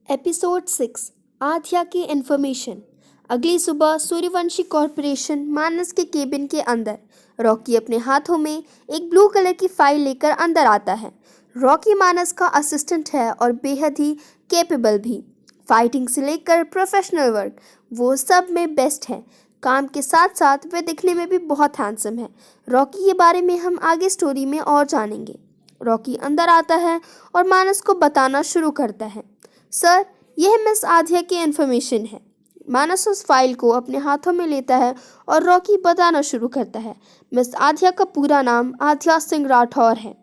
Episode 6 आध्या की information. अगली सुबह सूर्यवंशी कॉर्पोरेशन मानस के केबिन के अंदर रॉकी अपने हाथों में एक ब्लू कलर की फाइल लेकर अंदर आता है। रॉकी मानस का असिस्टेंट है और बेहद ही कैपेबल भी। फाइटिंग से लेकर प्रोफेशनल वर्क वो सब में बेस्ट है। काम के साथ साथ वह दिखने में भी बहुत हैंडसम है। रॉकी के बारे में हम आगे स्टोरी में और जानेंगे। रॉकी अंदर आता है और मानस को बताना शुरू करता है। सर, यह मिस आध्या की इन्फॉर्मेशन है। मानस उस फाइल को अपने हाथों में लेता है और रॉकी बताना शुरू करता है। मिस आध्या का पूरा नाम आध्या सिंह राठौर है।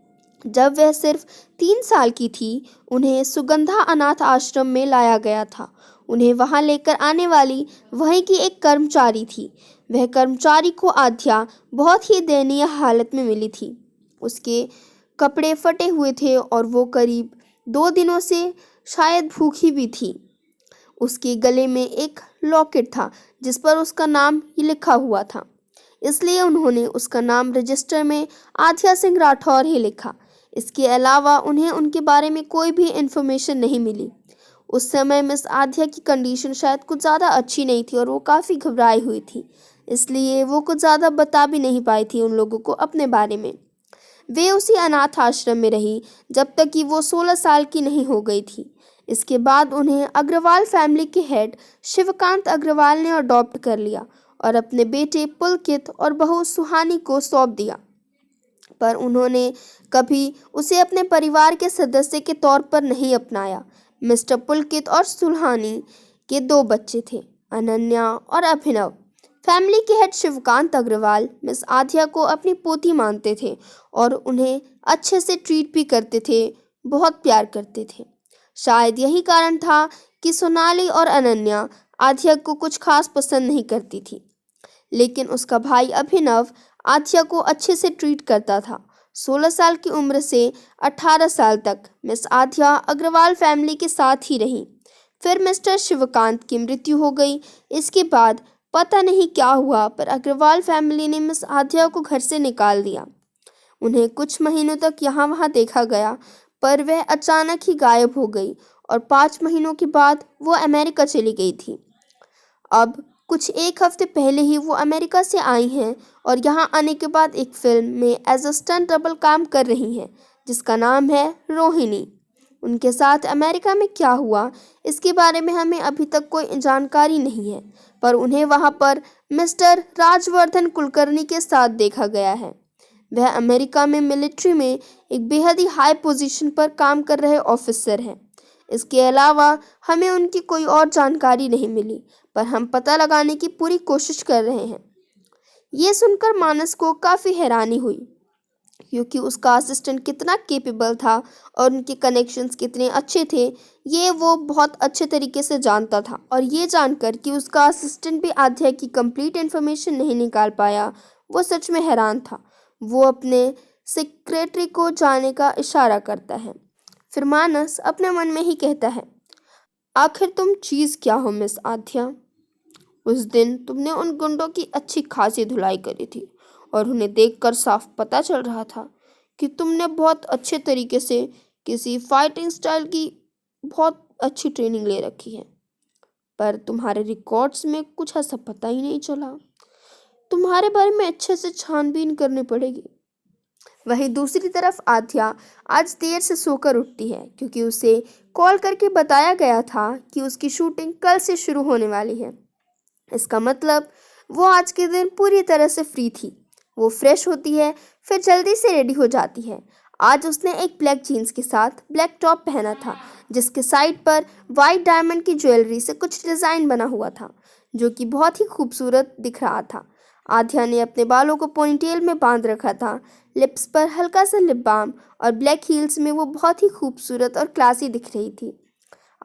जब वह सिर्फ 3 साल की थी, उन्हें सुगंधा अनाथ आश्रम में लाया गया था। उन्हें वहां लेकर आने वाली वहीं की एक कर्मचारी थी। वह कर्मचारी को आध्या बहुत ही दयनीय हालत में मिली थी। उसके कपड़े फटे हुए थे और वो करीब 2 दिनों से शायद भूखी भी थी। उसके गले में एक लॉकेट था जिस पर उसका नाम ही लिखा हुआ था, इसलिए उन्होंने उसका नाम रजिस्टर में आध्या सिंह राठौर ही लिखा। इसके अलावा उन्हें उनके बारे में कोई भी इन्फॉर्मेशन नहीं मिली। उस समय मिस आध्या की कंडीशन शायद कुछ ज़्यादा अच्छी नहीं थी और वो काफ़ी घबराई हुई थी, इसलिए वो कुछ ज़्यादा बता भी नहीं पाई थी उन लोगों को अपने बारे में। वे उसी अनाथ आश्रम में रही जब तक कि वो 16 साल की नहीं हो गई थी। इसके बाद उन्हें अग्रवाल फैमिली के हेड शिवकांत अग्रवाल ने अडॉप्ट कर लिया और अपने बेटे पुलकित और बहू सुहानी को सौंप दिया, पर उन्होंने कभी उसे अपने परिवार के सदस्य के तौर पर नहीं अपनाया। मिस्टर पुलकित और सुहानी के 2 बच्चे थे, अनन्या और अभिनव। फैमिली के हेड शिवकांत अग्रवाल मिस आध्या को अपनी पोती मानते थे और उन्हें अच्छे से ट्रीट भी करते थे, बहुत प्यार करते थे। शायद यही कारण था कि सोनाली और अनन्या आध्या को कुछ खास पसंद नहीं करती थी, लेकिन उसका भाई अभिनव आध्या को अच्छे से ट्रीट करता था। 16 साल की उम्र से 18 साल तक मिस आध्या अग्रवाल फैमिली के साथ ही रही। फिर मिस्टर शिवकांत की मृत्यु हो गई। इसके बाद पता नहीं क्या हुआ, पर अग्रवाल फैमिली ने मिस आध्या को घर से निकाल दिया। उन्हें कुछ महीनों तक यहाँ वहाँ देखा गया, पर वह अचानक ही गायब हो गई और 5 महीनों के बाद वो अमेरिका चली गई थी। अब कुछ 1 हफ्ते पहले ही वो अमेरिका से आई हैं और यहाँ आने के बाद एक फिल्म में एज अ स्टंट डबल काम कर रही हैं जिसका नाम है रोहिणी। उनके साथ अमेरिका में क्या हुआ इसके बारे में हमें अभी तक कोई जानकारी नहीं है, पर उन्हें वहाँ पर मिस्टर राजवर्धन कुलकर्णी के साथ देखा गया है। वह अमेरिका में मिलिट्री में एक बेहद ही हाई पोजीशन पर काम कर रहे ऑफिसर हैं। इसके अलावा हमें उनकी कोई और जानकारी नहीं मिली, पर हम पता लगाने की पूरी कोशिश कर रहे हैं। ये सुनकर मानस को काफ़ी हैरानी हुई, क्योंकि उसका असिस्टेंट कितना कैपेबल था और उनके कनेक्शंस कितने अच्छे थे, ये वो बहुत अच्छे तरीके से जानता था। और ये जानकर कि उसका असिस्टेंट भी आध्या की कंप्लीट इन्फॉर्मेशन नहीं निकाल पाया, वो सच में हैरान था। वो अपने सेक्रेटरी को जाने का इशारा करता है। फिर मानस अपने मन में ही कहता है, आखिर तुम चीज़ क्या हो मिस आध्या? उस दिन तुमने उन गुंडों की अच्छी खासी धुलाई करी थी और उन्हें देखकर साफ पता चल रहा था कि तुमने बहुत अच्छे तरीके से किसी फाइटिंग स्टाइल की बहुत अच्छी ट्रेनिंग ले रखी है, पर तुम्हारे रिकॉर्ड्स में कुछ ऐसा पता ही नहीं चला। तुम्हारे बारे में अच्छे से छानबीन करनी पड़ेगी। वहीं दूसरी तरफ आध्या आज देर से सोकर उठती है, क्योंकि उसे कॉल करके बताया गया था कि उसकी शूटिंग कल से शुरू होने वाली है। इसका मतलब वो आज के दिन पूरी तरह से फ्री थी। वो फ्रेश होती है, फिर जल्दी से रेडी हो जाती है। आज उसने एक ब्लैक जीन्स के साथ ब्लैक टॉप पहना था, जिसके साइड पर वाइट डायमंड की ज्वेलरी से कुछ डिज़ाइन बना हुआ था, जो कि बहुत ही खूबसूरत दिख रहा था। आध्या ने अपने बालों को पोनीटेल में बांध रखा था। लिप्स पर हल्का सा लिप बाम और ब्लैक हील्स में वो बहुत ही खूबसूरत और क्लासी दिख रही थी।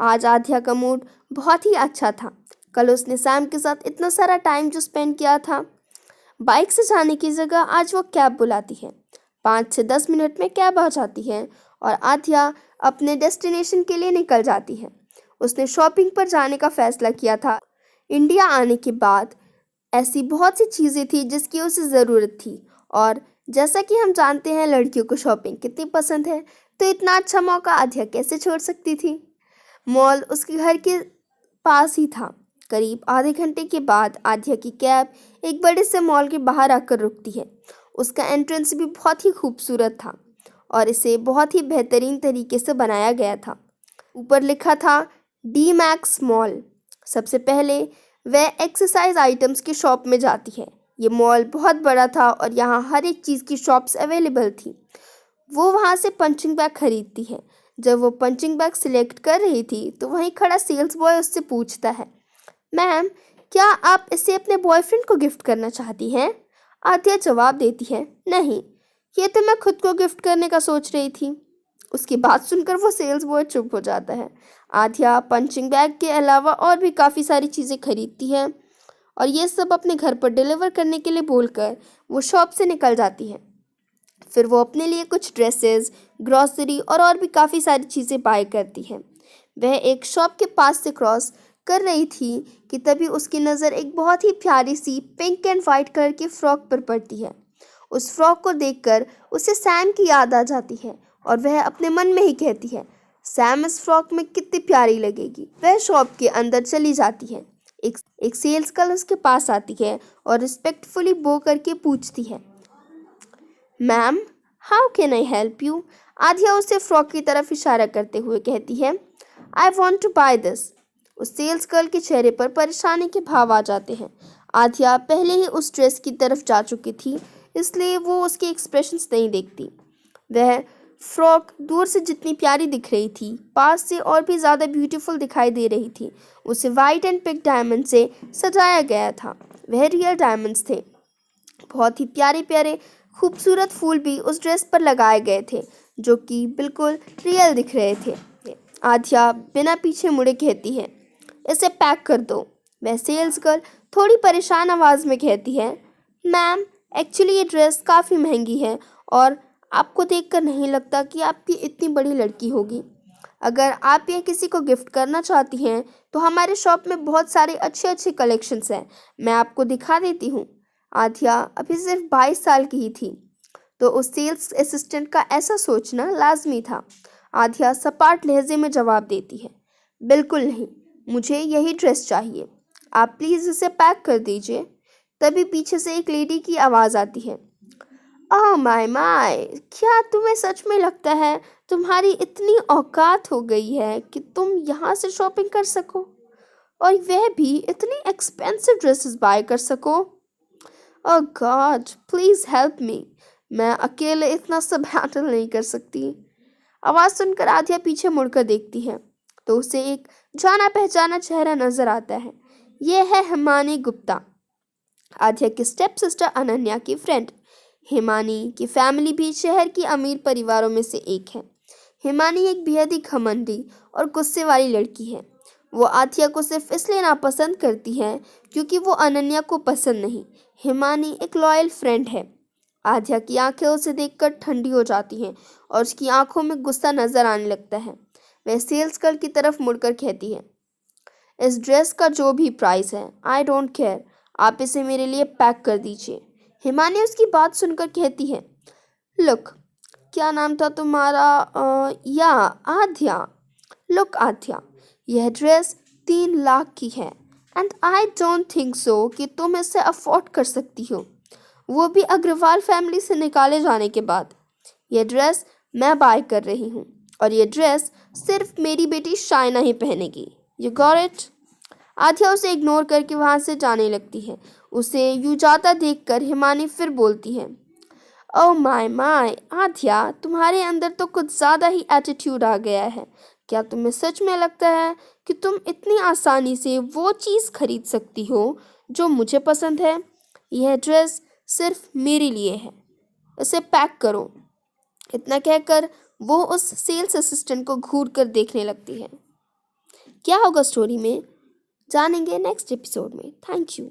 आज आध्या का मूड बहुत ही अच्छा था। कल उसने सैम के साथ इतना सारा टाइम जो स्पेंड किया था। बाइक से जाने की जगह आज वो कैब बुलाती है। 5 से 10 मिनट में कैब आ जाती है और आध्या अपने डेस्टिनेशन के लिए निकल जाती है। उसने शॉपिंग पर जाने का फैसला किया था। इंडिया आने के बाद ऐसी बहुत सी चीज़ें थी जिसकी उसे ज़रूरत थी, और जैसा कि हम जानते हैं लड़कियों को शॉपिंग कितनी पसंद है, तो इतना अच्छा मौका आध्या कैसे छोड़ सकती थी। मॉल उसके घर के पास ही था। करीब आधे घंटे के बाद आध्या की कैब एक बड़े से मॉल के बाहर आकर रुकती है। उसका एंट्रेंस भी बहुत ही खूबसूरत था और इसे बहुत ही बेहतरीन तरीके से बनाया गया था। ऊपर लिखा था डी मैक्स मॉल। सबसे पहले वह एक्सरसाइज आइटम्स की शॉप में जाती है। ये मॉल बहुत बड़ा था और यहाँ हर एक चीज़ की शॉप्स अवेलेबल थी। वो वहाँ से पंचिंग बैग खरीदती है। जब वो पंचिंग बैग सिलेक्ट कर रही थी तो वहीं खड़ा सेल्स बॉय उससे पूछता है, मैम, क्या आप इसे अपने बॉयफ्रेंड को गिफ्ट करना चाहती हैं? आद्या जवाब देती है, नहीं, ये तो मैं खुद को गिफ्ट करने का सोच रही थी। उसकी बात सुनकर वो सेल्स बॉय चुप हो जाता है। आद्या पंचिंग बैग के अलावा और भी काफ़ी सारी चीज़ें खरीदती है और ये सब अपने घर पर डिलीवर करने के लिए बोलकर वो शॉप से निकल जाती है। फिर वो अपने लिए कुछ ड्रेसेस, ग्रॉसरी और भी काफ़ी सारी चीज़ें बाय करती है। वह एक शॉप के पास से क्रॉस कर रही थी कि तभी उसकी नज़र एक बहुत ही प्यारी सी पिंक एंड वाइट कलर की फ्रॉक पर पड़ती है। उस फ्रॉक को देखकर उसे सैम की याद आ जाती है और वह अपने मन में ही कहती है, सैम इस फ्रॉक में कितनी प्यारी लगेगी। वह शॉप के अंदर चली जाती है। एक सेल्स गर्ल उसके पास आती है और रिस्पेक्टफुली बो करके पूछती है, ma'am, how can I help you? Aadhya उसे फ्रॉक की तरफ इशारा करते हुए कहती है, I want to buy this. उस सेल्स गर्ल के चेहरे पर परेशानी के भाव आ जाते हैं। आध्या पहले ही उस ड्रेस की तरफ जा चुकी थी, इसलिए वो उसके एक्सप्रेशंस नहीं देखती। वह फ्रॉक दूर से जितनी प्यारी दिख रही थी, पास से और भी ज़्यादा ब्यूटीफुल दिखाई दे रही थी। उसे वाइट एंड पिंक डायमंड से सजाया गया था। वह रियल डायमंड्स थे। बहुत ही प्यारे प्यारे खूबसूरत फूल भी उस ड्रेस पर लगाए गए थे जो कि बिल्कुल रियल दिख रहे थे। आध्या बिना पीछे मुड़े कहती है, इसे पैक कर दो। वह सेल्स गर्ल थोड़ी परेशान आवाज़ में कहती है, मैम, एक्चुअली ये ड्रेस काफ़ी महंगी है और आपको देखकर नहीं लगता कि आपकी इतनी बड़ी लड़की होगी। अगर आप ये किसी को गिफ्ट करना चाहती हैं तो हमारे शॉप में बहुत सारे अच्छे अच्छे कलेक्शंस हैं, मैं आपको दिखा देती हूँ। आध्या अभी सिर्फ 22 साल की ही थी, तो उस सेल्स असिस्टेंट का ऐसा सोचना लाजमी था। आध्या सपाट लहजे में जवाब देती है, बिल्कुल नहीं, मुझे यही ड्रेस चाहिए, आप प्लीज़ इसे पैक कर दीजिए। तभी पीछे से एक लेडी की आवाज़ आती है, ओह माय माय, क्या तुम्हें सच में लगता है तुम्हारी इतनी औकात हो गई है कि तुम यहाँ से शॉपिंग कर सको और वह भी इतनी एक्सपेंसिव ड्रेसेस बाय कर सको? ओह गॉड, प्लीज़ हेल्प मी, मैं अकेले इतना सब हैंडल नहीं कर सकती। आवाज़ सुनकर आध्या पीछे मुड़कर देखती है तो उसे एक जाना पहचाना चेहरा नजर आता है। यह है हिमानी गुप्ता, आध्या की स्टेप सिस्टर अनन्या की फ्रेंड। हिमानी की फैमिली भी शहर की अमीर परिवारों में से एक है। हिमानी एक बेहद ही घमंडी और गुस्से वाली लड़की है। वो आथिया को सिर्फ इसलिए नापसंद करती है क्योंकि वो अनन्या को पसंद नहीं। हिमानी एक लॉयल फ्रेंड है। आध्या की आंखें उसे देखकर ठंडी हो जाती हैं और उसकी आंखों में गुस्सा नजर आने लगता है। वह सेल्स गर्ल की तरफ मुड़कर कहती है, इस ड्रेस का जो भी प्राइस है, आई डोंट केयर, आप इसे मेरे लिए पैक कर दीजिए। हिमानी उसकी बात सुनकर कहती है, लुक, क्या नाम था तुम्हारा? या आध्या। लुक आध्या, यह ड्रेस 3 लाख की है and I don't think so कि तुम इसे अफोर्ड कर सकती हो, वो भी अग्रवाल फैमिली से निकाले जाने के बाद। यह ड्रेस मैं बाय कर रही हूँ और यह ड्रेस सिर्फ मेरी बेटी शाइना ही पहनेगी। You got it? आध्या उसे इग्नोर करके वहाँ से जाने लगती है। उसे यूं जाता देखकर हिमानी फिर बोलती है, ओह माय माय आध्या, तुम्हारे अंदर तो कुछ ज़्यादा ही एटीट्यूड आ गया है। क्या तुम्हें सच में लगता है कि तुम इतनी आसानी से वो चीज़ खरीद सकती हो जो मुझे पसंद है? यह ड्रेस सिर्फ मेरे लिए है, इसे पैक करो। इतना कहकर वो उस सेल्स असिस्टेंट को घूर कर देखने लगती है। क्या होगा स्टोरी में, जानेंगे नेक्स्ट एपिसोड में। Thank you.